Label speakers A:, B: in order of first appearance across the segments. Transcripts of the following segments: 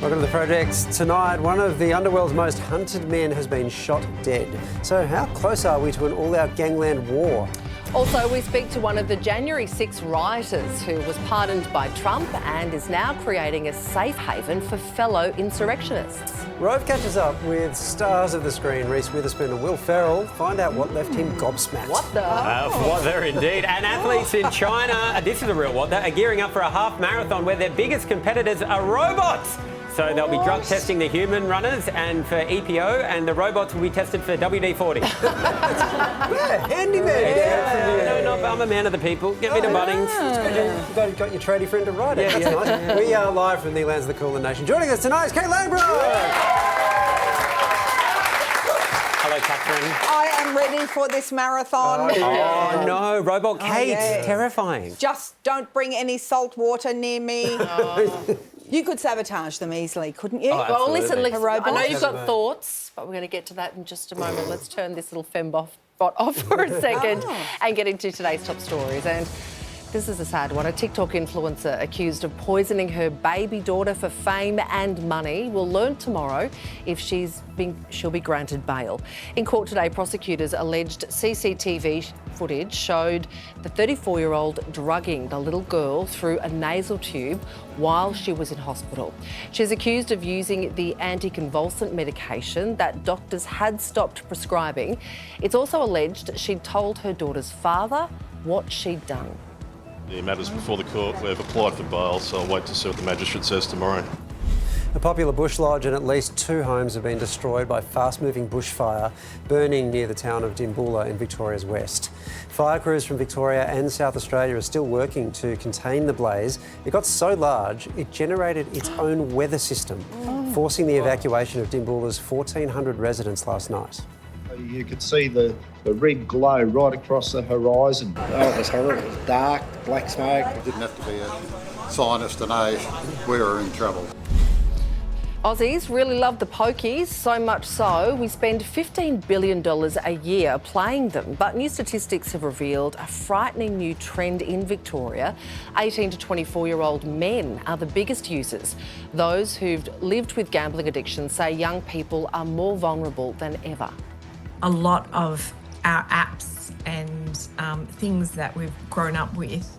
A: Welcome to the project. Tonight, one of the Underworld's most hunted men has been shot dead. So how close are we to an all-out gangland war?
B: Also, we speak to one of the January 6 rioters who was pardoned by Trump and is now creating a safe haven for fellow insurrectionists.
A: Rove catches up with stars of the screen, Reese Witherspoon and Will Ferrell. Find out what left him gobsmacked.
B: What the?
C: What there indeed. And athletes in China, this is a real what, are gearing up for a half marathon where their biggest competitors are robots. So they'll be drug testing the human runners and for EPO, and the robots will be tested for WD-40.
A: Yeah, handyman.
C: I'm a man of the people. Get me to Bunnings.
A: It's good. You've got your tradie friend to ride it. That's nice. We are live from the lands of the Cooler Nation. Joining us tonight is Kate Langbrook.
C: Hello, Catherine.
D: I am ready for this marathon.
C: Oh, no, Robot Kate.
D: yes.
C: Terrifying.
D: Just don't bring any salt water near me. You could sabotage them easily, couldn't you?
B: Well, listen,
D: A robot?
B: I know you've got thoughts, but we're going to get to that in just a moment. Let's turn this little fembot off for a second and get into today's top stories. And this is a sad one. A TikTok influencer accused of poisoning her baby daughter for fame and money will learn tomorrow if she'll be granted bail. In court today, prosecutors alleged CCTV footage showed the 34-year-old drugging the little girl through a nasal tube while she was in hospital. She's accused of using the anticonvulsant medication that doctors had stopped prescribing. It's also alleged she'd told her daughter's father what she'd done.
E: The matter's before the court. We've applied for bail, so I'll wait to see what the magistrate says tomorrow.
A: A popular bush lodge and at least 2 homes have been destroyed by fast-moving bushfire burning near the town of Dimboola in Victoria's west. Fire crews from Victoria and South Australia are still working to contain the blaze. It got so large, it generated its own weather system, forcing the evacuation of Dimboola's 1,400 residents last night.
F: You could see the red glow right across the horizon.
G: Oh, it was horrible. It was dark, black smoke. You didn't have to be a scientist to know we were in trouble.
B: Aussies really love the pokies, so much so we spend $15 billion a year playing them. But new statistics have revealed a frightening new trend in Victoria. 18 to 24-year-old men are the biggest users. Those who've lived with gambling addictions say young people are more vulnerable than ever.
H: A lot of our apps and things that we've grown up with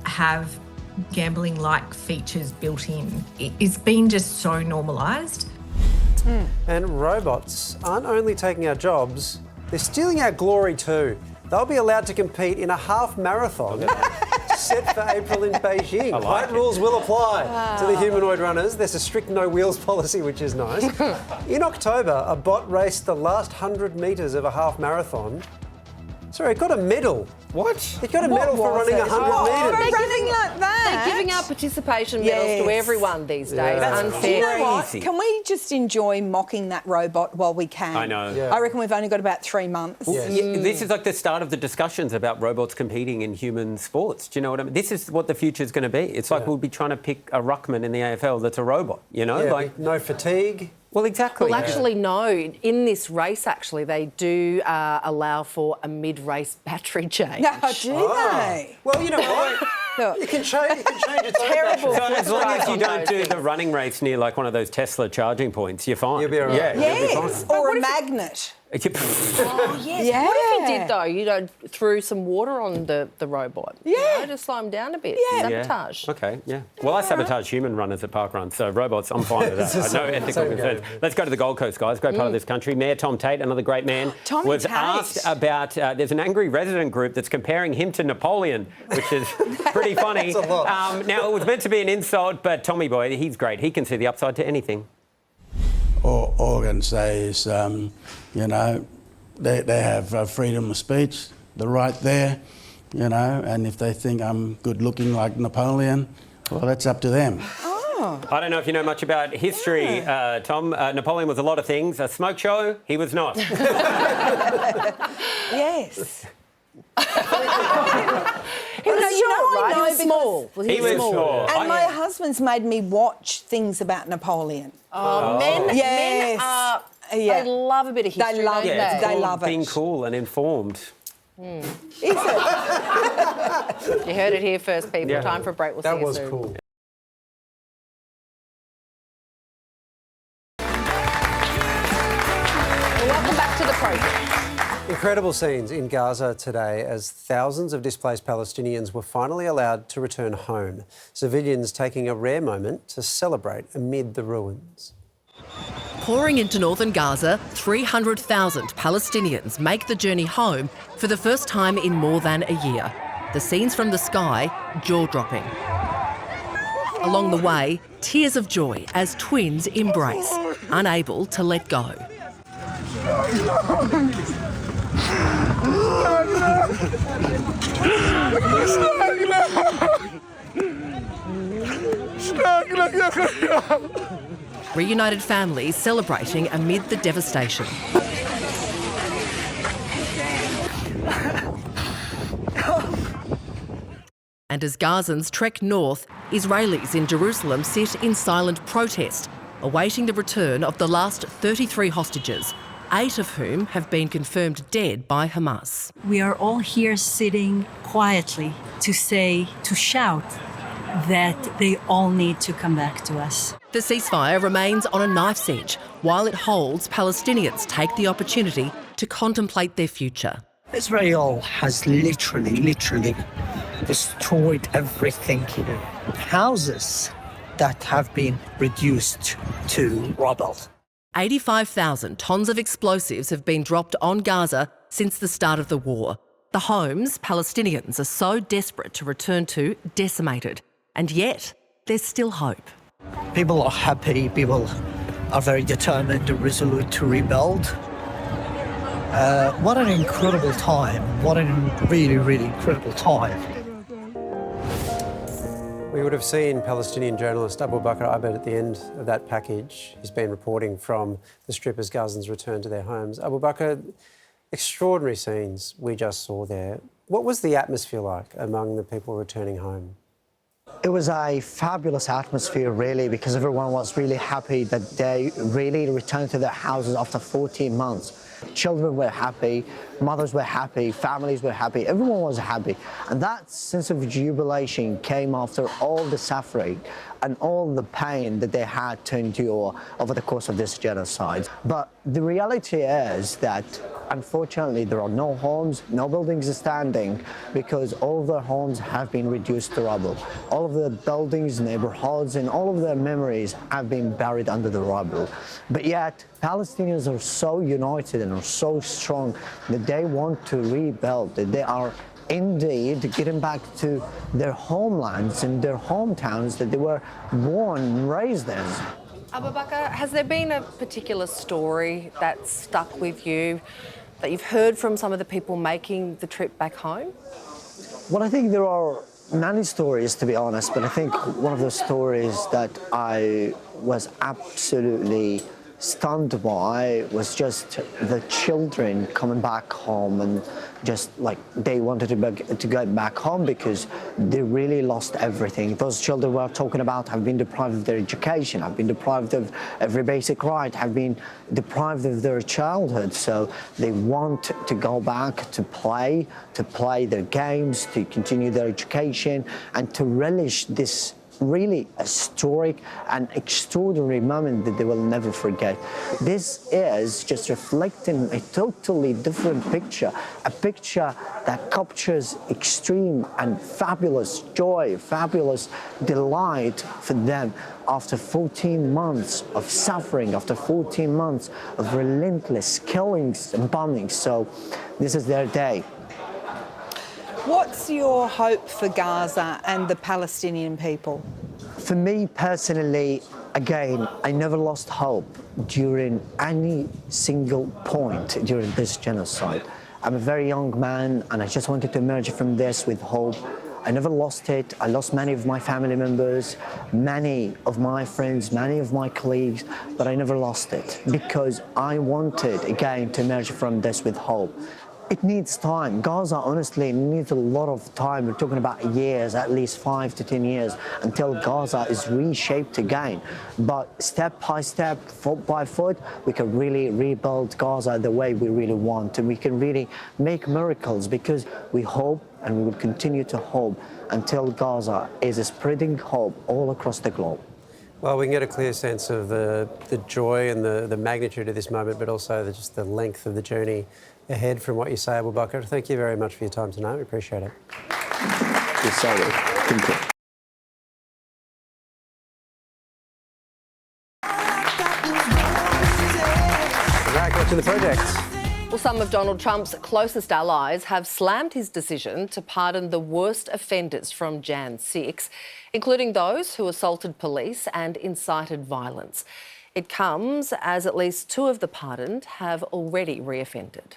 H: have gambling-like features built in. It's been just so normalised.
A: And robots aren't only taking our jobs, they're stealing our glory too. They'll be allowed to compete in a half marathon set for April in Beijing. Right rules will apply to the humanoid runners. There's a strict no wheels policy, which is nice. In October, a bot raced the last 100 metres of a half marathon. Sorry, it got a medal.
C: What?
A: It got a medal for running 100 metres.
D: Running like that.
B: They're giving out participation medals to everyone these days.
A: Yeah.
B: Unfair.
D: Do you know what?
C: Crazy.
D: Can we just enjoy mocking that robot while we can?
C: I know.
A: Yeah.
D: I reckon we've only got about 3 months.
A: Yes.
C: Yeah, this is like the start of the discussions about robots competing in human sports. Do you know what I mean? This is what the future is going to be. It's like we'll be trying to pick a ruckman in the AFL that's a robot, you know?
A: Yeah,
C: like,
A: no fatigue.
C: well, exactly.
B: Well, actually, no. In this race, actually, they do allow for a mid-race battery change.
D: No, do they?
A: Well, you know what? You can change it.
D: Terrible.
C: So as long as you don't do the running race near like one of those Tesla charging points, you're fine.
A: You'll be all right.
C: Yeah, you'll be
D: Yes,
C: fine.
D: or a magnet.
B: Oh, yes.
D: Yeah.
B: What if he did, though? You know, threw some water on the robot?
D: Yeah.
B: You know, to slow him down a bit.
D: Yeah.
B: Sabotage.
C: Okay, yeah. Well, I sabotage human runners at park runs, so robots, I'm fine with that. I know ethical
A: same
C: concerns.
A: game.
C: Let's go to the Gold Coast, guys. Great part of this country. Mayor Tom Tate, another great man,
D: Tommy
C: was
D: Tate.
C: asked about. There's an angry resident group that's comparing him to Napoleon, which is pretty funny.
A: That's a lot.
C: Now, it was meant to be an insult, but Tommy boy, he's great. He can see the upside to anything.
I: All I can say is, you know, they have freedom of speech, the right there, you know, and if they think I'm good looking like Napoleon, well, that's up to them.
C: I don't know if you know much about history, Tom. Napoleon was a lot of things. A smoke show, he was not.
D: Yes.
B: He was short, right? He was
D: because-
B: small.
C: He was small.
D: And my husband's made me watch things about Napoleon.
B: Men
D: Yes.
B: are...
D: Yeah.
B: They love a bit of history,
D: They love
B: don't
D: it.
C: Yeah, it's
D: They
C: called
D: love it.
C: being cool and informed.
D: Is it?
B: You heard it here first, people.
C: Yeah.
B: Time for a break. We'll see
A: That
B: you
A: was
B: soon.
A: cool. Incredible scenes in Gaza today as thousands of displaced Palestinians were finally allowed to return home. Civilians taking a rare moment to celebrate amid the ruins.
J: Pouring into northern Gaza, 300,000 Palestinians make the journey home for the first time in more than a year. The scenes from the sky, jaw-dropping. Along the way, tears of joy as twins embrace, unable to let go. Reunited families celebrating amid the devastation. And as Gazans trek north, Israelis in Jerusalem sit in silent protest, awaiting the return of the last 33 hostages, 8 of whom have been confirmed dead by Hamas.
K: We are all here sitting quietly to shout that they all need to come back to us.
J: The ceasefire remains on a knife's edge while it holds Palestinians take the opportunity to contemplate their future.
L: Israel has literally destroyed everything here. Houses that have been reduced to rubble.
J: 85,000 tonnes of explosives have been dropped on Gaza since the start of the war. The homes Palestinians are so desperate to return to decimated. And yet, there's still hope.
L: People are happy, people are very determined and resolute to rebuild. What an incredible time. What a really incredible time.
A: We would have seen Palestinian journalist Abu Bakr Abed at the end of that package. He's been reporting from the Strip as Gazans return to their homes. Abu Bakr, extraordinary scenes we just saw there. What was the atmosphere like among the people returning home?
L: It was a fabulous atmosphere, really, because everyone was really happy that they really returned to their houses after 14 months. Children were happy, mothers were happy, families were happy, everyone was happy. And that sense of jubilation came after all the suffering and all the pain that they had to endure over the course of this genocide. But the reality is that, unfortunately, there are no homes, no buildings standing, because all of their homes have been reduced to rubble. All of the buildings, neighborhoods, and all of their memories have been buried under the rubble. But yet, Palestinians are so united and are so strong that they want to rebuild, that they are indeed getting back to their homelands and their hometowns that they were born and raised in.
B: Abu Bakr, has there been a particular story that stuck with you that you've heard from some of the people making the trip back home?
L: Well, I think there are many stories, to be honest, but I think one of the stories that I was absolutely stunned by was just the children coming back home, and just like they wanted to get back home because they really lost everything. Those children we're talking about have been deprived of their education, have been deprived of every basic right, have been deprived of their childhood. So they want to go back to play their games, to continue their education, and to relish this really historic and extraordinary moment that they will never forget. This is just reflecting a totally different picture, a picture that captures extreme and fabulous joy, fabulous delight for them after 14 months of suffering, after 14 months of relentless killings and bombings. So this is their day.
D: What's your hope for Gaza and the Palestinian people?
L: For me personally, again, I never lost hope during any single point during this genocide. I'm a very young man and I just wanted to emerge from this with hope. I never lost it. I lost many of my family members, many of my friends, many of my colleagues, but I never lost it because I wanted, again, to emerge from this with hope. It needs time. Gaza, honestly, needs a lot of time. We're talking about years, at least 5 to 10 years, until Gaza is reshaped again. But step by step, foot by foot, we can really rebuild Gaza the way we really want. And we can really make miracles because we hope and we will continue to hope until Gaza is spreading hope all across the globe.
A: Well, we can get a clear sense of the joy and the magnitude of this moment, but also just the length of the journey ahead from what you say, Abu Bakr. Thank you very much for your time tonight. We appreciate it. Back watching the project.
B: Well, some of Donald Trump's closest allies have slammed his decision to pardon the worst offenders from Jan 6, including those who assaulted police and incited violence. It comes as at least 2 of the pardoned have already reoffended.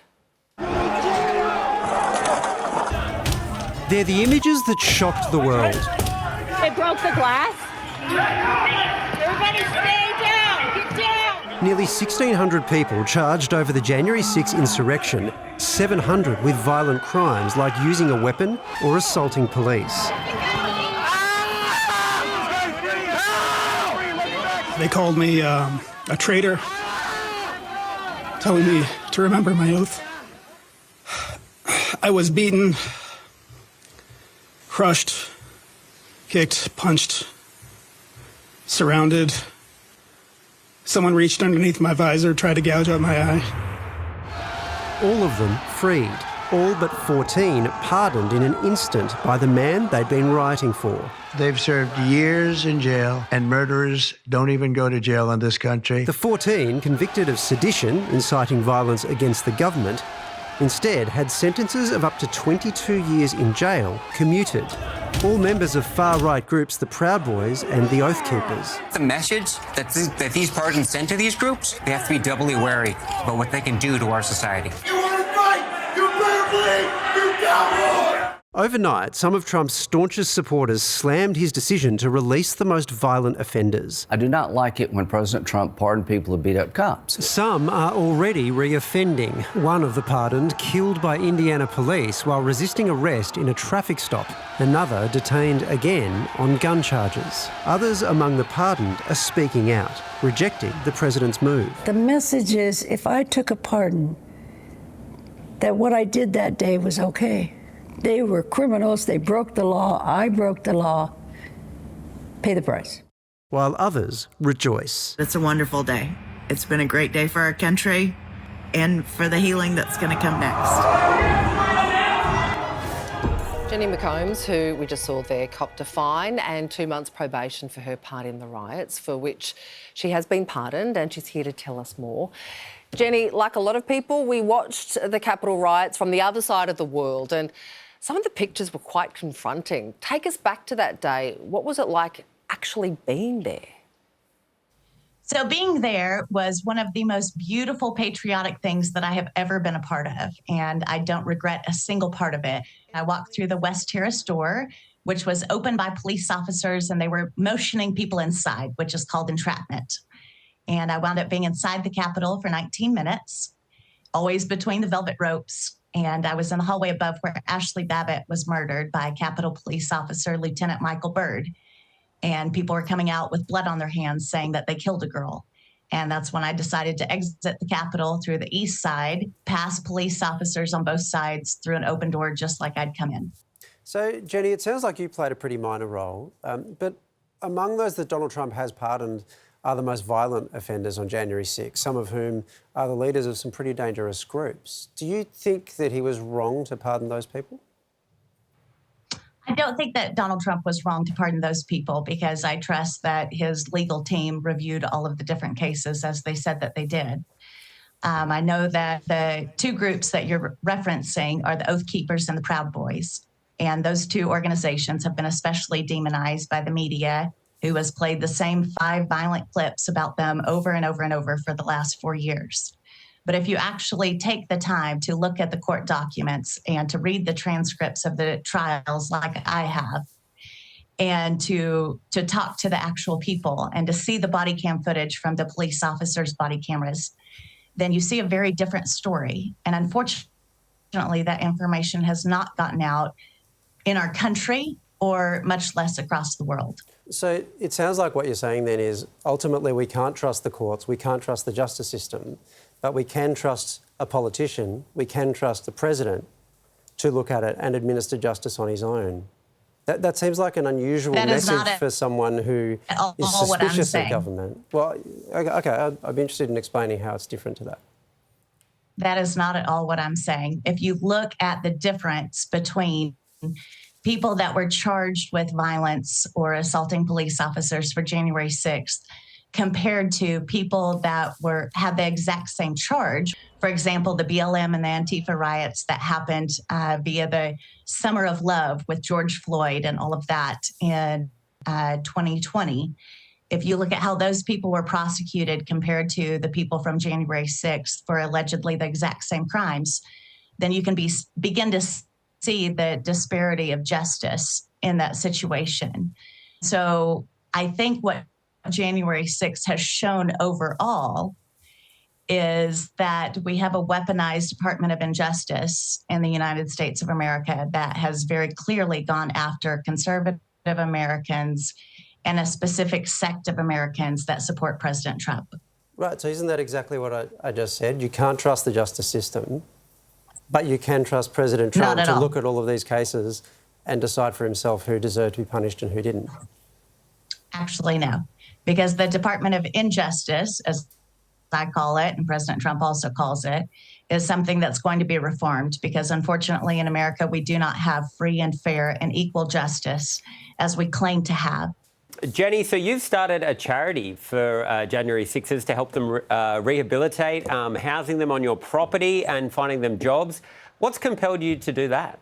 A: They're the images that shocked the world.
M: They broke the glass. Everybody stay down. Get down.
A: Nearly 1,600 people charged over the January 6 insurrection, 700 with violent crimes like using a weapon or assaulting police.
N: They called me a traitor, telling me to remember my oath. I was beaten, crushed, kicked, punched, surrounded. Someone reached underneath my visor, tried to gouge out my eye.
A: All of them freed, all but 14 pardoned in an instant by the man they'd been rioting for.
O: They've served years in jail, and murderers don't even go to jail in this country.
A: The 14 convicted of sedition, inciting violence against the government, instead had sentences of up to 22 years in jail commuted. All members of far-right groups the Proud Boys and the Oath Keepers.
P: The message that these pardons send to these groups, they have to be doubly wary about what they can do to our society.
M: You want to fight? You better bleed. You cowboy.
A: Overnight, some of Trump's staunchest supporters slammed his decision to release the most violent offenders.
Q: I do not like it when President Trump pardoned people who beat up cops.
A: Some are already reoffending. One of the pardoned killed by Indiana police while resisting arrest in a traffic stop. Another detained again on gun charges. Others among the pardoned are speaking out, rejecting the president's move.
K: The message is, if I took a pardon, that what I did that day was okay. They were criminals, they broke the law, I broke the law. Pay the price.
A: While others rejoice.
R: It's a wonderful day. It's been a great day for our country and for the healing that's going to come next.
B: Jenny McCombs, who we just saw there, copped a fine and 2 months probation for her part in the riots, for which she has been pardoned, and she's here to tell us more. Jenny, like a lot of people, we watched the Capitol riots from the other side of the world, and some of the pictures were quite confronting. Take us back to that day. What was it like actually being there?
S: So being there was one of the most beautiful patriotic things that I have ever been a part of, and I don't regret a single part of it. I walked through the West Terrace door, which was opened by police officers, and they were motioning people inside, which is called entrapment. And I wound up being inside the Capitol for 19 minutes, always between the velvet ropes. And I was in the hallway above where Ashley Babbitt was murdered by Capitol Police Officer Lieutenant Michael Byrd. And people were coming out with blood on their hands saying that they killed a girl. And that's when I decided to exit the Capitol through the east side, past police officers on both sides, through an open door just like I'd come in.
A: So, Jenny, it sounds like you played a pretty minor role. But among those that Donald Trump has pardoned are the most violent offenders on January 6, some of whom are the leaders of some pretty dangerous groups. Do you think that he was wrong to pardon those people?
S: I don't think that Donald Trump was wrong to pardon those people, because I trust that his legal team reviewed all of the different cases as they said that they did. I know that the 2 groups that you're referencing are the Oath Keepers and the Proud Boys. And those 2 organizations have been especially demonized by the media, who has played the same 5 violent clips about them over and over and over for the last 4 years. But if you actually take the time to look at the court documents and to read the transcripts of the trials like I have, and to talk to the actual people and to see the body cam footage from the police officers' body cameras, then you see a very different story. And unfortunately, that information has not gotten out in our country, or much less across the world.
A: So it sounds like what you're saying then is ultimately we can't trust the courts, we can't trust the justice system, but we can trust a politician, we can trust the president to look at it and administer justice on his own. That seems like an unusual message for someone who is suspicious of government. Well, OK, I'd be interested in explaining how it's different to that.
S: That is not at all what I'm saying. If you look at the difference between people that were charged with violence or assaulting police officers for January 6th compared to people that had the exact same charge, for example, the BLM and the Antifa riots that happened via the Summer of Love with George Floyd and all of that in 2020, if you look at how those people were prosecuted compared to the people from January 6th for allegedly the exact same crimes, then you can begin to see the disparity of justice in that situation. So I think what January 6th has shown overall is that we have a weaponized Department of Injustice in the United States of America that has very clearly gone after conservative Americans and a specific sect of Americans that support President Trump.
A: Right, so isn't that exactly what I just said? You can't trust the justice system, but you can trust President Trump to look at all of these cases and decide for himself who deserved to be punished and who didn't.
S: Actually, no, because the Department of Injustice, as I call it, and President Trump also calls it, is something that's going to be reformed because unfortunately in America, we do not have free and fair and equal justice as we claim to have.
C: Jenny, so you've started a charity for January 6ers to help them rehabilitate, housing them on your property and finding them jobs. What's compelled you to do that?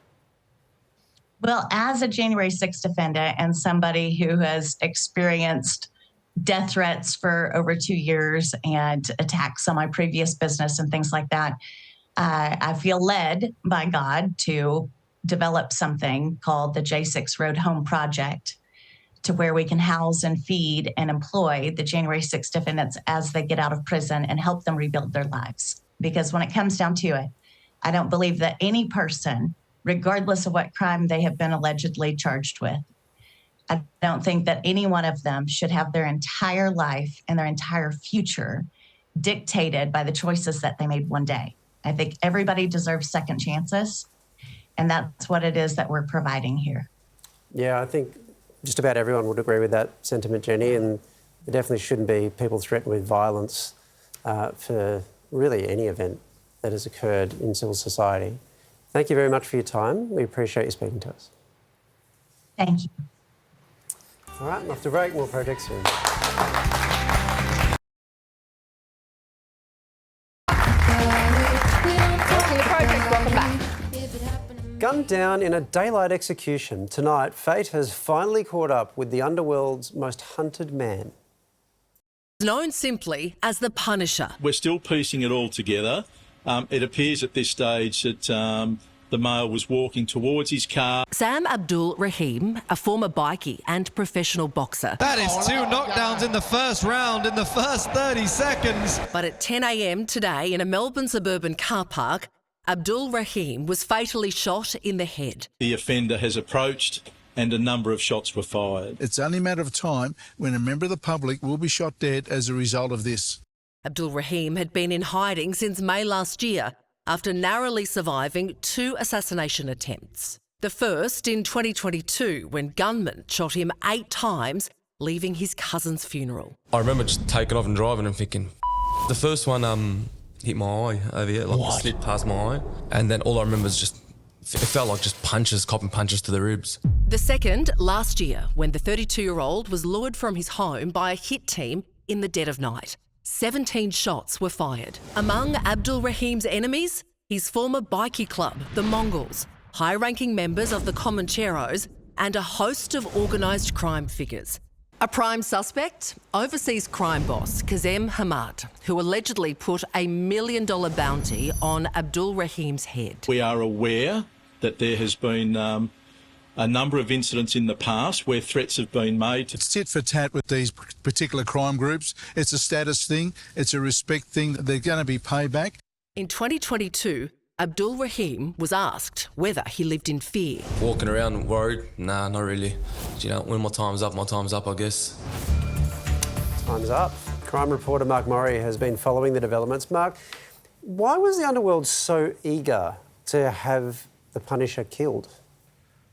S: Well, as a January 6th defendant and somebody who has experienced death threats for over 2 years and attacks on my previous business and things like that, I feel led by God to develop something called the J6 Road Home Project, to where we can house and feed and employ the January 6th defendants as they get out of prison and help them rebuild their lives. Because when it comes down to it, I don't believe that any person, regardless of what crime they have been allegedly charged with, I don't think that any one of them should have their entire life and their entire future dictated by the choices that they made one day. I think everybody deserves second chances, and that's what it is that we're providing here.
A: Yeah, I think just about everyone would agree with that sentiment, Jenny, and there definitely shouldn't be people threatened with violence for really any event that has occurred in civil society. Thank you very much for your time. We appreciate you speaking to us.
S: Thank you.
A: All right, after a break, more projects soon.
B: Welcome back.
A: Gunned down in a daylight execution, tonight fate has finally caught up with the Underworld's most hunted man.
J: Known simply as the Punisher.
T: We're still piecing it all together. It appears at this stage that the male was walking towards his car.
J: Sam Abdul Rahim, a former bikie and professional boxer.
U: That is 2 knockdowns in the first round in the first 30 seconds.
J: But at 10 a.m. today in a Melbourne suburban car park, Abdul Rahim was fatally shot in the head.
T: The offender has approached and a number of shots were fired.
V: It's only a matter of time when a member of the public will be shot dead as a result of this.
J: Abdul Rahim had been in hiding since May last year after narrowly surviving 2 assassination attempts. The first in 2022 when gunmen shot him 8 times, leaving his cousin's funeral.
W: I remember just taking off and driving and thinking, the first one hit my eye over here, like it slipped past my eye. And then all I remember is just, it felt like just punches, copping punches to the ribs.
J: The second last year when the 32-year-old was lured from his home by a hit team in the dead of night. 17 shots were fired. Among Abdul Rahim's enemies, his former bikie club, the Mongols, high-ranking members of the Comancheros, and a host of organised crime figures. A prime suspect, overseas crime boss Kazem Hamad, who allegedly put $1 million bounty on Abdul Rahim's head.
T: We are aware that there has been a number of incidents in the past where threats have been made.
V: It's tit for tat with these particular crime groups. It's a status thing. It's a respect thing. They're going to be payback.
J: In 2022, Abdul Rahim was asked whether he lived in fear.
W: Walking around worried? Nah, not really. You know, when my time's up, I guess.
A: Time's up. Crime reporter Mark Murray has been following the developments. Mark, why was the Underworld so eager to have the Punisher killed?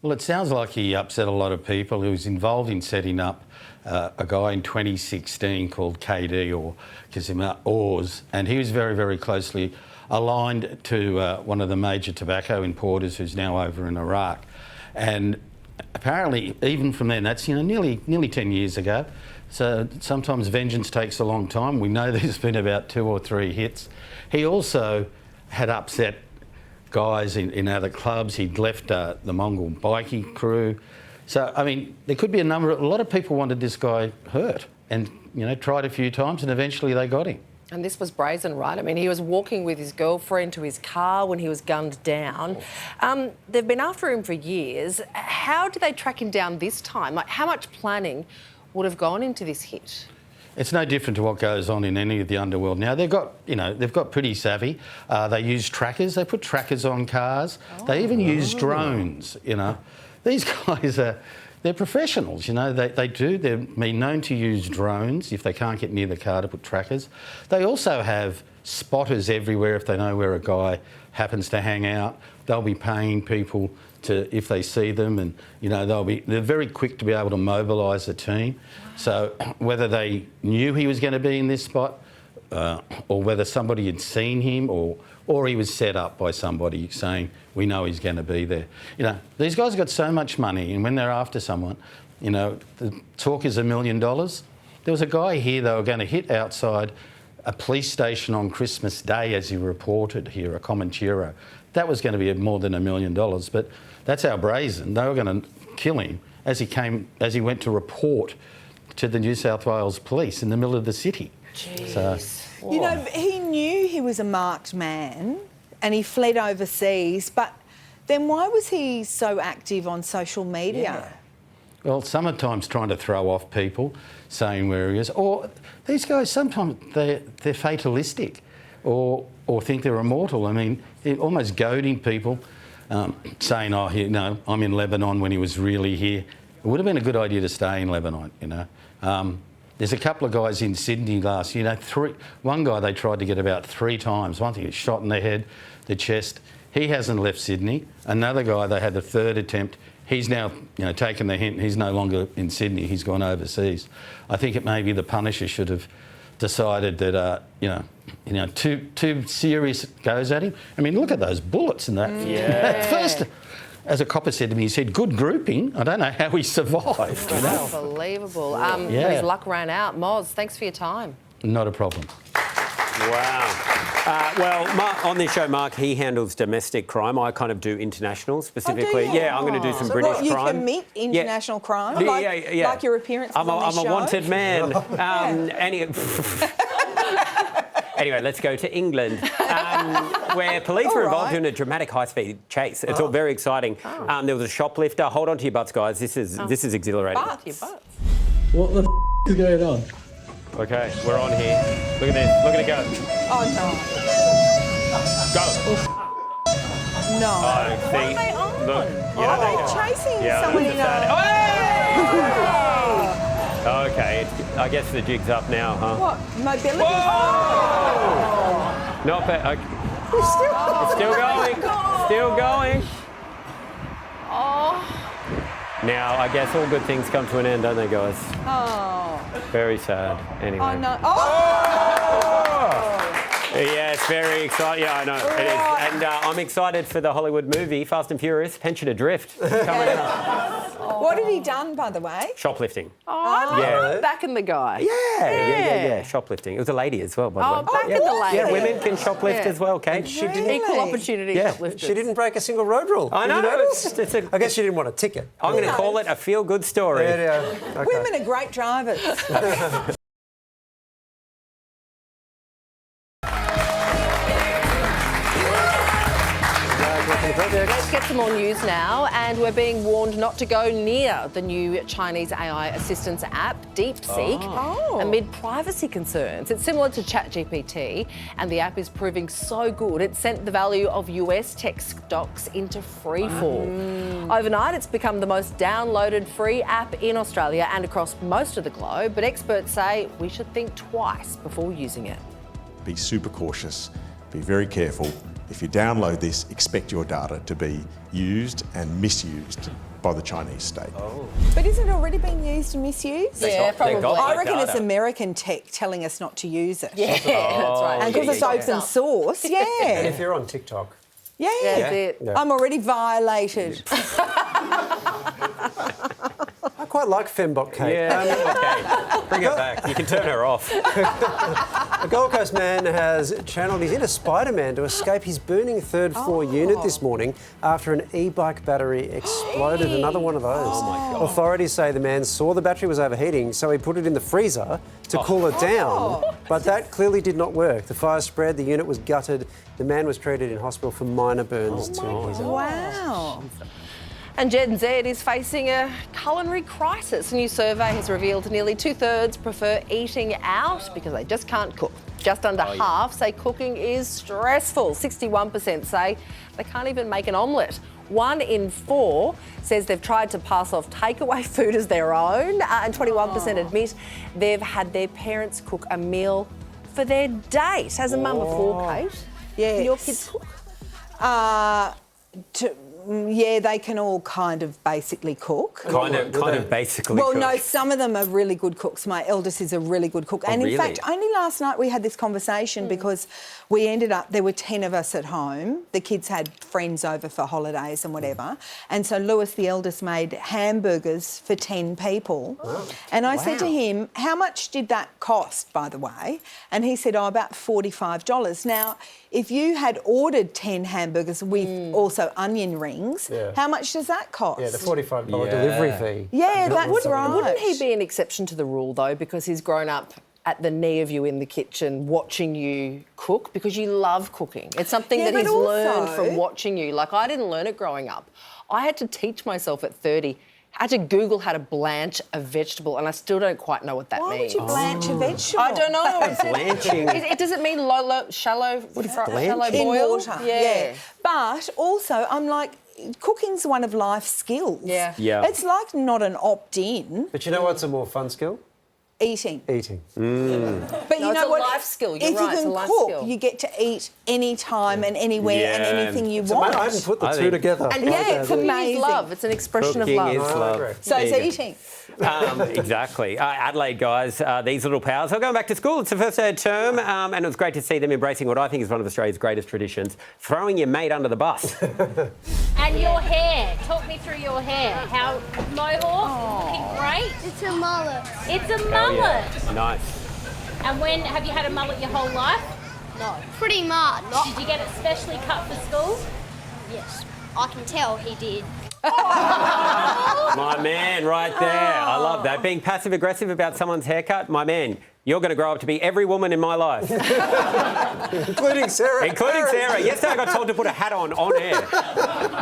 E: Well, it sounds like he upset a lot of people. He was involved in setting up a guy in 2016 called KD, or Kazima Oz, and he was very, very closely aligned to one of the major tobacco importers who's now over in Iraq. And apparently, even from then, that's nearly 10 years ago. So sometimes vengeance takes a long time. We know there's been about 2 or 3 hits. He also had upset guys in other clubs. He'd left the Mongol bikie crew. So, I mean, there could be a lot of people wanted this guy hurt and, tried a few times, and eventually they got him.
B: And this was brazen, right? I mean, he was walking with his girlfriend to his car when he was gunned down. They've been after him for years. How did they track him down this time? Like, how much planning would have gone into this hit?
E: It's no different to what goes on in any of the underworld now. They've got pretty savvy. They use trackers. They put trackers on cars. They even use drones. These guys they're professionals. They're known to use drones if they can't get near the car to put trackers. They also have spotters everywhere. If they know where a guy happens to hang out, they'll be paying people if they see them, and they're very quick to be able to mobilise a team. So whether they knew he was going to be in this spot, or whether somebody had seen him, or he was set up by somebody saying, we know he's going to be there. These guys have got so much money, and when they're after someone, the talk is $1 million. There was a guy here they were going to hit outside a police station on Christmas Day, as he reported here, a Comanchero. That was going to be more than $1 million, but that's how brazen. They were going to kill him as he went to report to the New South Wales police in the middle of the city.
B: Jeez.
E: So,
D: he knew he was a marked man and he fled overseas, but then why was he so active on social media?
E: Yeah. Well, sometimes trying to throw off people, saying where he is. Or these guys, sometimes they're fatalistic or think they're immortal. I mean, they're almost goading people, saying, I'm in Lebanon when he was really here. It would have been a good idea to stay in Lebanon, There's a couple of guys in Sydney last year. One guy they tried to get about 3 times. One thing, he was shot in the head, the chest. He hasn't left Sydney. Another guy, they had the 3rd attempt. He's now, taken the hint. He's no longer in Sydney. He's gone overseas. I think it maybe the Punisher should have decided that, too serious goes at him. I mean, look at those bullets and that.
B: Yeah.
E: First, as a copper said to me, he said, good grouping. I don't know how he survived.
B: Unbelievable. His luck ran out. Moz, thanks for your time.
E: Not a problem.
C: Wow. On this show, Mark, he handles domestic crime. I kind of do international specifically. I'm going to do some British crime.
D: You can meet international crime? Like your appearance on this show?
C: I'm a wanted man. Anyway, let's go to England, where police were involved in a dramatic high-speed chase. It's all very exciting. There was a shoplifter. Hold on to your butts, guys. This is exhilarating.
F: What the is going on?
C: Okay, we're on here. Look at this. Look at it go.
D: Oh,
C: Go.
D: No.
C: Oh, see.
D: What are they on?
C: Look.
D: Are they chasing someone in
C: Okay, I guess the jig's up now, huh?
D: What? Mobility?
C: Whoa! Not bad. Okay. It's still going. Still going.
D: Oh.
C: Now, I guess all good things come to an end, don't they, guys?
D: Oh.
C: Very sad. Anyway.
D: Oh, no. Oh!
C: Yeah, it's very exciting. Yeah, I know. It is. And I'm excited for the Hollywood movie, Fast and Furious, Pension Adrift, coming out.
D: What had he done, by the way?
C: Shoplifting.
B: Oh, backing the guy.
C: Yeah. Shoplifting. It was a lady as well, by the way.
B: Backing the lady.
C: Yeah, women can shoplift as well, Kate.
B: She didn't equal opportunity shoplifters.
A: She didn't break a single road rule.
C: I know.
A: I guess she didn't want a ticket.
C: I'm going to call it a feel-good story.
A: Okay.
D: Women are great drivers.
B: Let's get some more news now, and we're being warned not to go near the new Chinese AI assistance app, DeepSeek, amid privacy concerns. It's similar to ChatGPT, and the app is proving so good it sent the value of US tech stocks into free fall. Overnight, it's become the most downloaded free app in Australia and across most of the globe, but experts say we should think twice before using it.
G: Be super cautious. be very careful. If you download this, expect your data to be used and misused by the Chinese state.
D: But isn't it already being used and misused?
B: Yeah, probably.
D: I reckon it's American tech telling us not to use it.
B: Yeah, that's right.
D: And because it's open source, yeah.
A: And if you're on TikTok.
D: Yeah.
B: That's it.
A: Yeah.
D: I'm already violated.
A: I quite like Fembot Kate.
C: Yeah, okay. Bring it back. You can turn her off.
A: A Gold Coast man has channeled his inner Spider-Man to escape his burning third-floor unit this morning after an e-bike battery exploded. Another one of those.
C: Oh, my God.
A: Authorities say the man saw the battery was overheating, so he put it in the freezer to cool it down, but that clearly did not work. The fire spread, the unit was gutted. The man was treated in hospital for minor burns to his eyes.
D: Wow.
B: And Gen Z is facing a culinary crisis. A new survey has revealed nearly 2/3 prefer eating out because they just can't cook. Just under half say cooking is stressful. 61% say they can't even make an omelette. 1 in 4 says they've tried to pass off takeaway food as their own, and 21% admit they've had their parents cook a meal for their date. As a mum before, Kate,
D: yes.
B: Can your kids cook?
D: Yeah, they can all kind of basically cook.
C: Kind of basically
D: Well,
C: cook.
D: no, some of them are really good cooks. My eldest is a really good cook. And in fact, only last night we had this conversation because we ended up, there were 10 of us at home. The kids had friends over for holidays and whatever. And so Lewis, the eldest, made hamburgers for 10 people. And I said to him, how much did that cost, by the way? And he said, about $45. Now, if you had ordered 10 hamburgers with also onion rings, how much does that cost?
A: Yeah, the $45 delivery fee.
D: Yeah, that's right.
B: Wouldn't he be an exception to the rule, though, because he's grown up at the knee of you in the kitchen watching you cook, because you love cooking? It's something that he's learned from watching you. Like, I didn't learn it growing up. I had to teach myself at 30. I had to Google how to blanch a vegetable, and I still don't quite know what that means.
D: Why would you blanch a vegetable?
B: I don't know.
C: Blanching.
B: Does it mean shallow boil?
D: In water, yeah. But also, I'm like, cooking's one of life's skills.
B: Yeah.
D: It's like not an opt-in.
A: But you know what's a more fun skill?
D: Eating.
A: Eating.
D: But you know what?
B: It's a life skill. You're
D: if
B: right,
D: you
B: it's a
D: can
B: life
D: cook,
B: skill.
D: you get to eat any time and anywhere and anything you want.
A: I haven't put the two together.
B: And
D: it's amazing.
B: Love. It's an expression
C: Cooking
B: of love.
C: is love.
D: So it's eating.
C: Exactly. Adelaide guys, these little pals are going back to school. It's the first day of term, and it was great to see them embracing what I think is one of Australia's greatest traditions, throwing your mate under the bus.
M: And your hair. Talk me through your hair. How mohawk? Looking great.
H: It's a mullet.
M: It's a mullet.
C: Nice.
M: And when have you had a mullet your whole life?
H: No. Pretty much.
M: Did you get it specially cut for school?
H: Yes. I can tell he did.
C: My man, right there. I love that. Being passive-aggressive about someone's haircut, my man, you're going to grow up to be every woman in my life.
A: Including Sarah.
C: Including Sarah. Yesterday I got told to put a hat on air.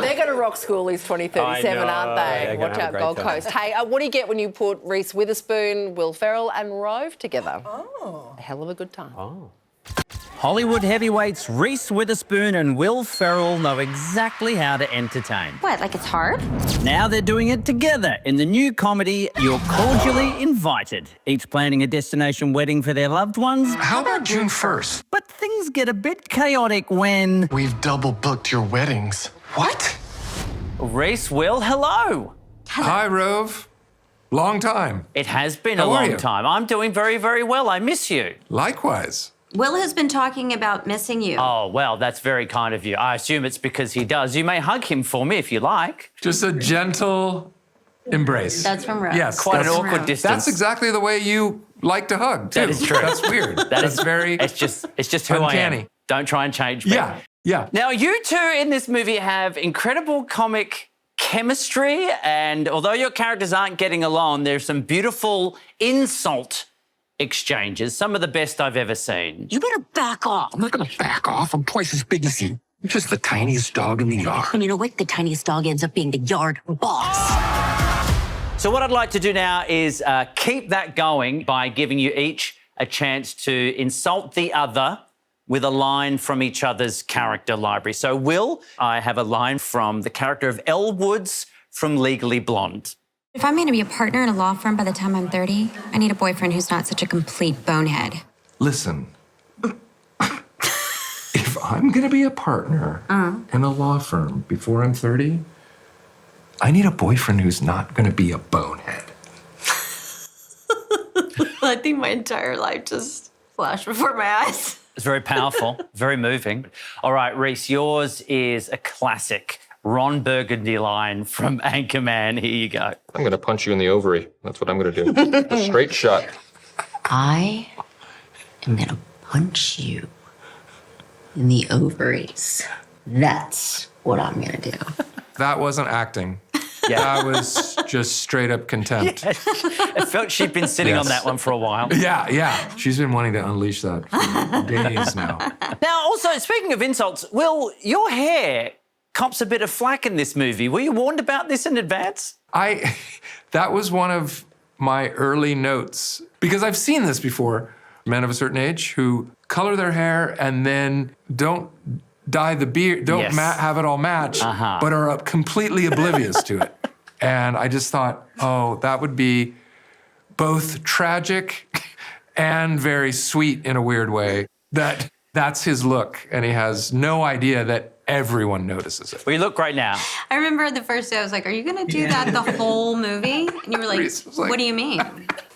B: They're going to rock schoolies 2037,
C: I know.
B: aren't they?
C: They're gonna
B: Watch
C: have a
B: out,
C: great
B: Gold
C: time.
B: Coast. Hey, what do you get when you put Reese Witherspoon, Will Ferrell and Rove together? A hell of a good time.
I: Hollywood heavyweights Reese Witherspoon and Will Ferrell know exactly how to entertain.
X: What, like it's hard?
I: Now they're doing it together in the new comedy You're Cordially Invited, each planning a destination wedding for their loved ones.
Y: How about June 1st?
I: But things get a bit chaotic when...
Y: We've double booked your weddings. What?
I: Reese, Will, hello.
Y: Hi, Rove. Long time.
I: It has been
Y: How
I: a
Y: are
I: long
Y: you?
I: time. I'm doing very, very well. I miss you.
Y: Likewise.
X: Will has been talking about missing you.
I: Oh, well, that's very kind of you. I assume it's because he does. You may hug him for me if you like.
Y: Just a gentle embrace.
X: That's from Rove.
Y: Yes.
I: Quite an
Y: that's-
I: awkward distance.
Y: That's exactly the way you like to hug, too.
I: That is true.
Y: That's weird. That's very
I: It's just who I
Y: uncanny.
I: am. Don't try and change me.
Y: Yeah.
I: Now, you two in this movie have incredible comic chemistry, and although your characters aren't getting along, there's some beautiful insult exchanges, some of the best I've ever seen.
Y: You better back off. I'm not going to back off. I'm twice as big as you. I'm just the tiniest dog in the yard.
X: And you know what? The tiniest dog ends up being the yard boss.
I: So what I'd like to do now is keep that going by giving you each a chance to insult the other with a line from each other's character library. So, Will, I have a line from the character of Elle Woods from Legally Blonde.
X: If I'm going to be a partner in a law firm by the time I'm 30, I need a boyfriend who's not such a complete bonehead.
Y: Listen, if I'm going to be a partner in a law firm before I'm 30, I need a boyfriend who's not going to be a bonehead.
L: I think my entire life just flashed before my eyes.
I: It's very powerful, very moving. All right, Reese, yours is a classic Ron Burgundy line from Anchorman. Here you go.
Y: I'm going to punch you in the ovary. That's what I'm going to do. A straight shot.
L: I am going to punch you in the ovaries. That's what I'm going to do.
Y: That wasn't acting.
I: Yeah.
Y: That was just straight up contempt.
I: Yeah. I felt she'd been sitting on that one for a while.
Y: Yeah. She's been wanting to unleash that for days now.
I: Now, also, speaking of insults, Will, your hair cops a bit of flack in this movie. Were you warned about this in advance?
Y: That was one of my early notes, because I've seen this before. Men of a certain age who color their hair and then don't dye the beard, don't have it all match, but are completely oblivious to it. And I just thought, oh, that would be both tragic and very sweet in a weird way. That's his look, and he has no idea that everyone notices it.
I: Well, you look great now.
L: I remember the first day I was like, are you going to do that the whole movie? And you were like, what do you mean?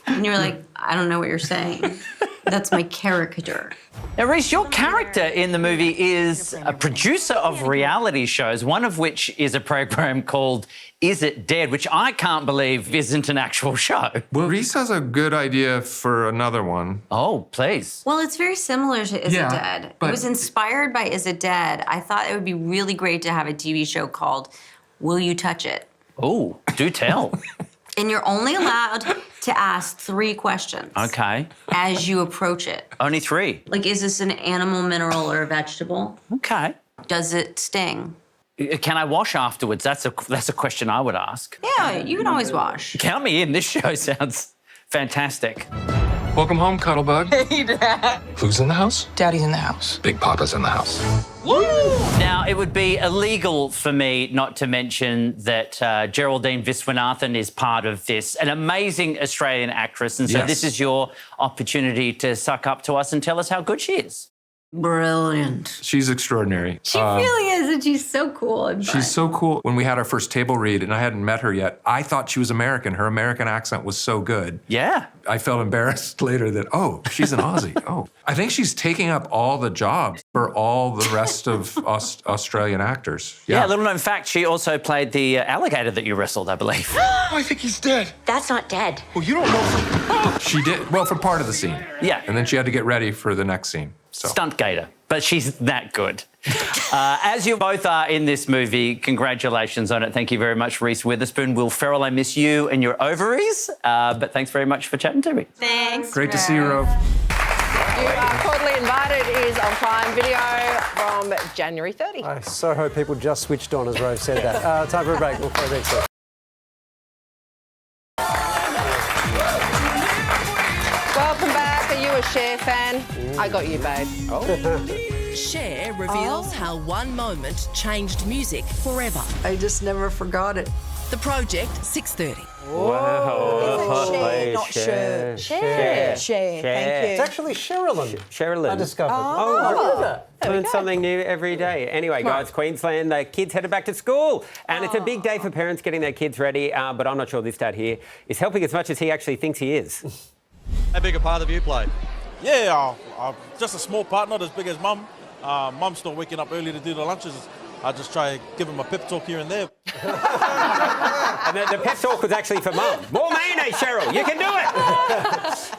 L: And you were like, I don't know what you're saying. That's my caricature.
I: Now, Reese, your character in the movie is a producer of reality shows, one of which is a program called Is It Dead, which I can't believe isn't an actual show.
Y: Well, Reese has a good idea for another one.
I: Oh, please.
L: Well, it's very similar to Is It Dead. It was inspired by Is It Dead. I thought it would be really great to have a TV show called Will You Touch It?
I: Oh, do tell.
L: And you're only allowed to ask 3 questions.
I: Okay.
L: As you approach it.
I: Only 3?
L: Like, is this an animal, mineral, or a vegetable?
I: Okay.
L: Does it sting?
I: Can I wash afterwards? That's a question I would ask.
L: Yeah, you can always wash.
I: Count me in. This show sounds fantastic.
Y: Welcome home, Cuddlebug.
L: Hey, Dad.
Y: Who's in the house?
L: Daddy's in the house.
Y: Big Papa's in the house.
I: Woo! Now, it would be illegal for me not to mention that Geraldine Viswanathan is part of this, an amazing Australian actress. And so this is your opportunity to suck up to us and tell us how good she is.
L: Brilliant.
Y: She's extraordinary.
L: She really is, and she's so cool. And
Y: She's so cool. When we had our first table read, and I hadn't met her yet, I thought she was American. Her American accent was so good.
I: Yeah.
Y: I felt embarrassed later that, oh, she's an Aussie. Oh. I think she's taking up all the jobs for all the rest of Australian actors.
I: Yeah, little known fact, she also played the alligator that you wrestled, I believe.
Y: I think he's dead.
L: That's not dead.
Y: Well, you don't know. She did, well, for part of the scene.
I: Yeah.
Y: And then she had to get ready for the next scene. So.
I: Stunt gator, but she's that good. As you both are in this movie, congratulations on it. Thank you very much, Reese Witherspoon. Will Ferrell, I miss you and your ovaries, but thanks very much for chatting to me.
L: Thanks.
Y: Great to see you, Rove.
B: You are Cordially Invited is on Prime Video from January 30.
A: I so hope people just switched on as Rove said that. Time for a break. We'll play next week.
B: Welcome back. Are you a Cher fan? I got you, babe.
J: Cher reveals how one moment changed music forever.
K: I just never forgot it.
J: The Project, 6:30.
A: Wow.
D: Cher, not Cher. Cher, thank you.
A: It's actually Sherilyn.
C: Sherilyn.
A: I discovered.
C: Learn something new every day. Anyway, guys, Queensland, the kids headed back to school. And it's a big day for parents getting their kids ready. But I'm not sure this dad here is helping as much as he actually thinks he is.
N: How big a part have you played?
O: Yeah, just a small part, not as big as Mum. Mum's still waking up early to do the lunches. I just try to give him a pep talk here and there.
C: And the pep talk was actually for Mum. More mayonnaise, Cheryl. You can do it.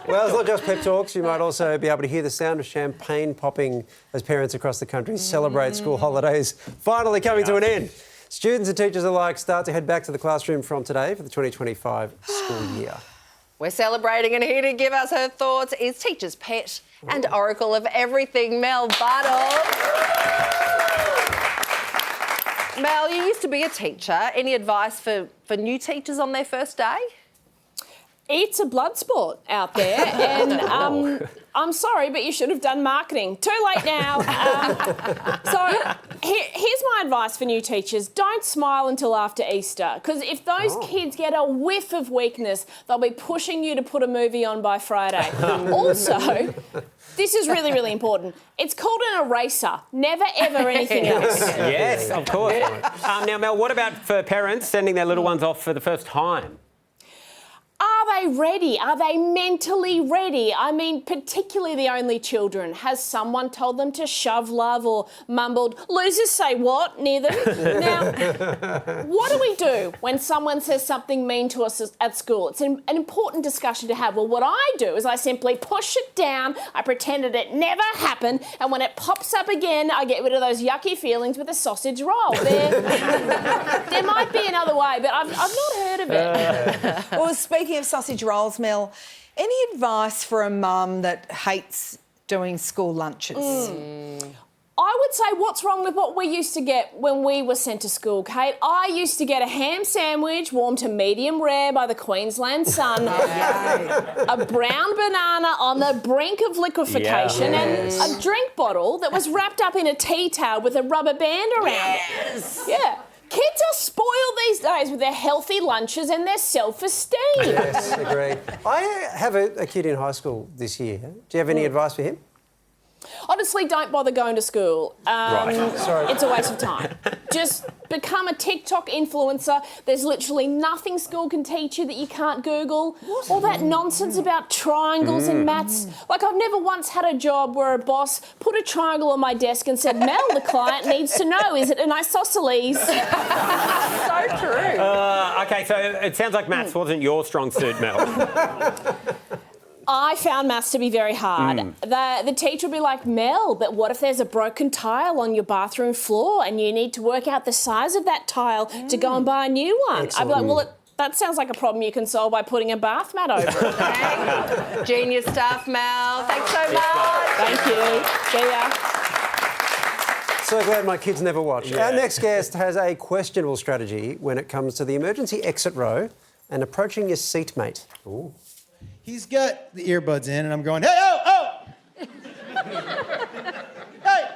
A: Well, it's not just pep talks. You might also be able to hear the sound of champagne popping as parents across the country celebrate school holidays finally coming to an end. Students and teachers alike start to head back to the classroom from today for the 2025 school year.
B: We're celebrating, and here to give us her thoughts is teacher's pet and oracle of everything, Mel Buttle. Mel, you used to be a teacher. Any advice for new teachers on their first day?
M: It's a blood sport out there, and I'm sorry, but you should have done marketing. Too late now. Here's my advice for new teachers. Don't smile until after Easter, because if those kids get a whiff of weakness, they'll be pushing you to put a movie on by Friday. Also, this is really, really important. It's called an eraser, never ever anything else.
C: Yes, of course. Now, Mel, what about for parents sending their little ones off for the first time?
M: Are they ready? Are they mentally ready? I mean, particularly the only children. Has someone told them to shove love or mumbled, losers say what, near them? Now, what do we do when someone says something mean to us at school? It's an important discussion to have. Well, what I do is I simply push it down, I pretend that it never happened, and when it pops up again, I get rid of those yucky feelings with a sausage roll. There might be another way, but I've not heard of it.
D: Well, speaking of sausage rolls, Mel, any advice for a mum that hates doing school lunches?
M: I would say what's wrong with what we used to get when we were sent to school, Kate? I used to get a ham sandwich warmed to medium rare by the Queensland sun, a brown banana on the brink of liquefaction, and a drink bottle that was wrapped up in a tea towel with a rubber band around it. Yeah. Kids are spoiled these days with their healthy lunches and their self-esteem.
A: Yes, agreed. I have a kid in high school this year. Do you have any advice for him?
M: Honestly, don't bother going to school.
A: Right. Sorry.
M: It's a waste of time. Just become a TikTok influencer. There's literally nothing school can teach you that you can't Google. What? All that nonsense about triangles and maths. Like, I've never once had a job where a boss put a triangle on my desk and said, Mel, the client needs to know, is it an isosceles? So true.
C: OK, so it sounds like maths wasn't your strong suit, Mel.
M: I found maths to be very hard. The teacher would be like, Mel, but what if there's a broken tile on your bathroom floor and you need to work out the size of that tile to go and buy a new one?
A: Excellent.
M: I'd be like, well, that sounds like a problem you can solve by putting a bath mat over it.
B: Okay. Genius stuff, Mel. Thanks so much.
M: Thank you. See ya.
A: So glad my kids never watch.
C: Yeah.
A: Our next guest has a questionable strategy when it comes to the emergency exit row and approaching your seatmate. Ooh.
P: He's got the earbuds in, and I'm going, hey, oh! Hey!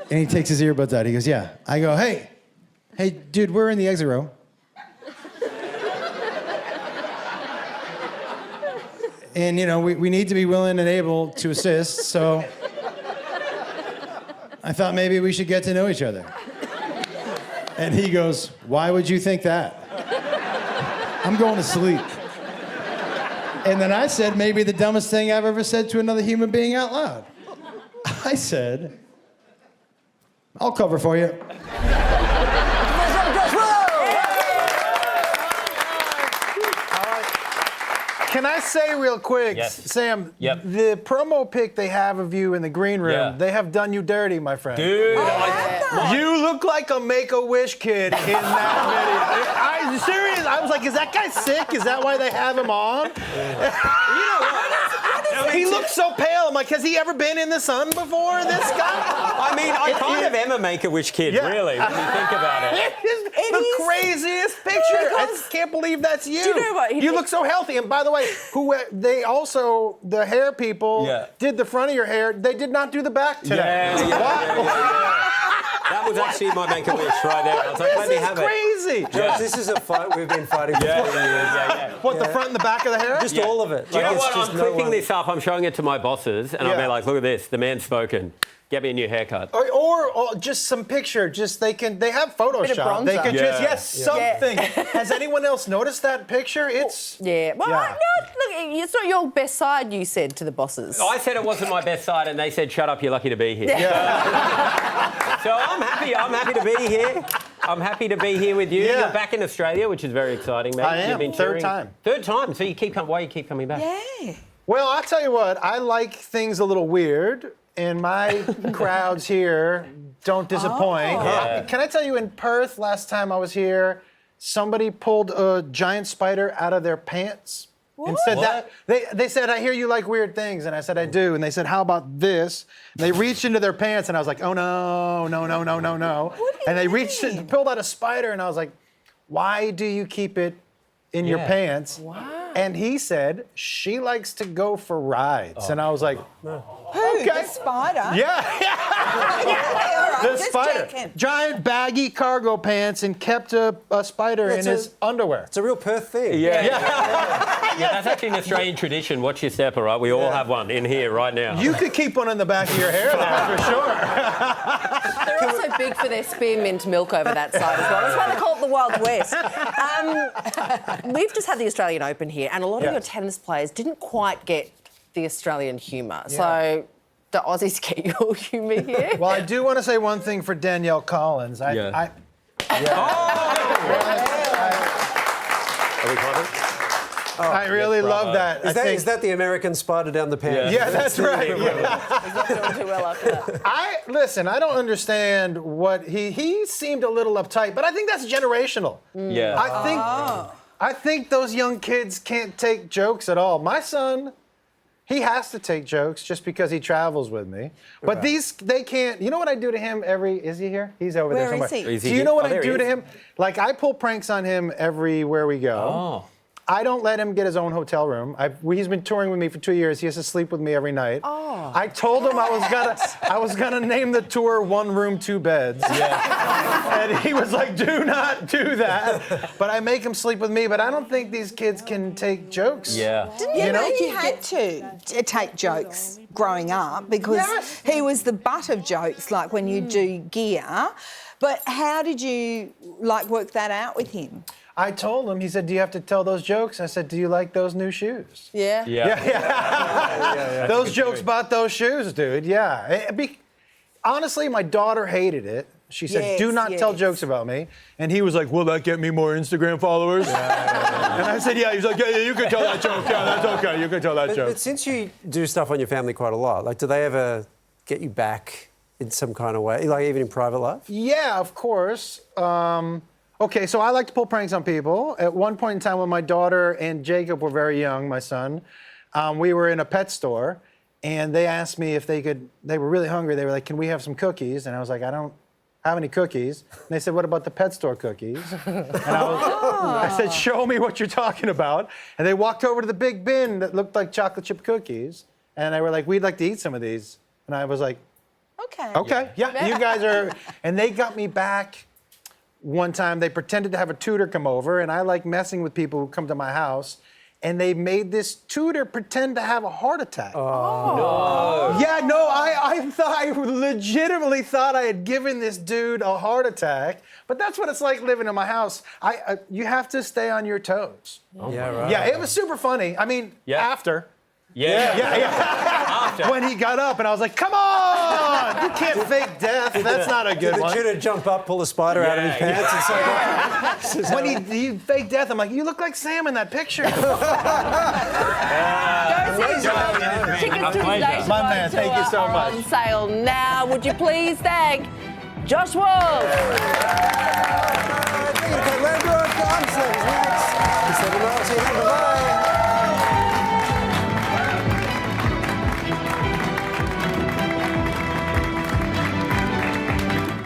P: And he takes his earbuds out. He goes, yeah. I go, hey, dude, we're in the exit row. And, you know, we need to be willing and able to assist, so I thought maybe we should get to know each other. And he goes, why would you think that? I'm going to sleep. And then I said, maybe the dumbest thing I've ever said to another human being out loud. I said, I'll cover for you. Can I say real quick, Sam, the promo pic they have of you in the green room, they have done you dirty, my friend.
C: Dude,
P: you look like a Make-A-Wish kid in that video. I'm serious. I was like, is that guy sick? Is that why they have him on? You know what? He looks so pale. I'm like, has he ever been in the sun before, this guy?
C: I mean, I kind of am a Make-A-Wish kid, really, when you think about it.
P: It is the craziest picture. I can't believe that's you.
D: Do you know what?
P: You look so healthy. And by the way, they also, the hair people did the front of your hair. They did not do the back today.
C: That was actually my Make-A-Wish right there. I was like, let me have it.
P: Crazy.
A: George, this is a fight we've been fighting for 20 years.
P: What, the front and the back of the hair?
A: Just all of it.
C: Do you know what? I'm clipping this up. I'm showing it to my bosses, and I'll be like, look at this. The man's spoken. Get me a new haircut.
P: Or just some picture. Just they have Photoshop. They can just something. Has anyone else noticed that picture? It's
B: Well, no, look, it's not your best side. You said to the bosses.
C: I said it wasn't my best side, and they said, "Shut up, you're lucky to be here." So I'm happy. I'm happy to be here. I'm happy to be here with you. You're back in Australia, which is very exciting, mate.
P: I am.
C: You've been
P: Third time.
C: Third time. So you keep coming. Why you keep coming back?
D: Yeah.
P: Well, I'll tell you what. I like things a little weird. And my crowds here don't disappoint. Can I tell you, in Perth, last time I was here, somebody pulled a giant spider out of their pants and said that. They said, I hear you like weird things. And I said, I do. And they said, how about this? And they reached into their pants, and I was like, oh, no. And they reached and pulled out a spider, and I was like, why do you keep it in your pants? Wow. And he said she likes to go for rides. And I was like,
D: Who? The spider?
P: Yeah.
D: All right,
P: The
D: just
P: spider.
D: checking.
P: Giant baggy cargo pants and kept a spider in his underwear.
A: It's a real Perth thing.
C: Yeah, that's actually an Australian tradition. Watch your step, all right? We all have one in here right now.
P: You could keep one in the back of your hair, there, for sure.
B: They're also big for their spearmint milk over that side as well. That's why they call it the Wild West. We've just had the Australian Open here, and a lot of your tennis players didn't quite get the Australian humour. So, do Aussies get your humour here?
P: Well, I do want to say one thing for Danielle Collins.
C: Are we close?
P: I really love that.
A: Is that the American spider down the pants?
P: Yeah, that's right.
B: He's not doing too well after that.
P: I don't understand what he seemed a little uptight, but I think that's generational.
C: Yeah.
P: I think those young kids can't take jokes at all. My son, he has to take jokes just because he travels with me. But they can't. You know what I do to him is he here? He's over there somewhere.
D: Where is
P: Do you know what I do to him? Like, I pull pranks on him everywhere we go.
C: Oh.
P: I don't let him get his own hotel room. He's been touring with me for 2 years. He has to sleep with me every night.
B: Oh.
P: I told him I was gonna name the tour 1 Room 2 Beds. Yeah. And he was like, "Do not do that." But I make him sleep with me. But I don't think these kids can take jokes.
C: Yeah.
D: You know, he had to take jokes growing up because he was the butt of jokes, like when you do gear. But how did you work that out with him?
P: I told him. He said, "Do you have to tell those jokes?" I said, "Do you like those new shoes?"
B: Yeah.
P: Those jokes about those shoes, dude. Yeah. Honestly, my daughter hated it. She said, "Do not tell jokes about me." And he was like, "Will that get me more Instagram followers?" And I said, "Yeah." He's like, "Yeah, you can tell that joke. Yeah, that's okay. You can tell that joke."
A: But since you do stuff on your family quite a lot, do they ever get you back in some kind of way, even in private life?
P: Yeah, of course. Okay, so I like to pull pranks on people. At one point in time when my daughter and Jacob were very young, my son, we were in a pet store and they asked me if they were really hungry. They were like, "Can we have some cookies?" And I was like, "I don't have any cookies." And they said, "What about the pet store cookies?" And I said, "Show me what you're talking about." And they walked over to the big bin that looked like chocolate chip cookies. And they were like, "We'd like to eat some of these." And I was like, Okay, yeah, you guys are, and they got me back. One time they pretended to have a tutor come over, and I like messing with people who come to my house, and they made this tutor pretend to have a heart attack.
C: Oh. No.
P: Yeah, no, I legitimately thought I had given this dude a heart attack, but that's what it's like living in my house. You have to stay on your toes.
A: Oh, yeah, right.
P: Yeah, it was super funny. I mean, after.
C: Yeah.
P: When he got up, and I was like, "Come on! You can't fake death. That's not a good one."
A: Did the tutor jump up, pull a spider out of his pants? And
P: when he faked death, I'm like, "You look like Sam in that picture."
B: Tickets to today's
P: My man, thank you so
B: are
P: much.
B: on sale now. Would you please thank Josh Wolf?
A: Thank you, Kate Landgraf. I'm Sam Snacks. Bye.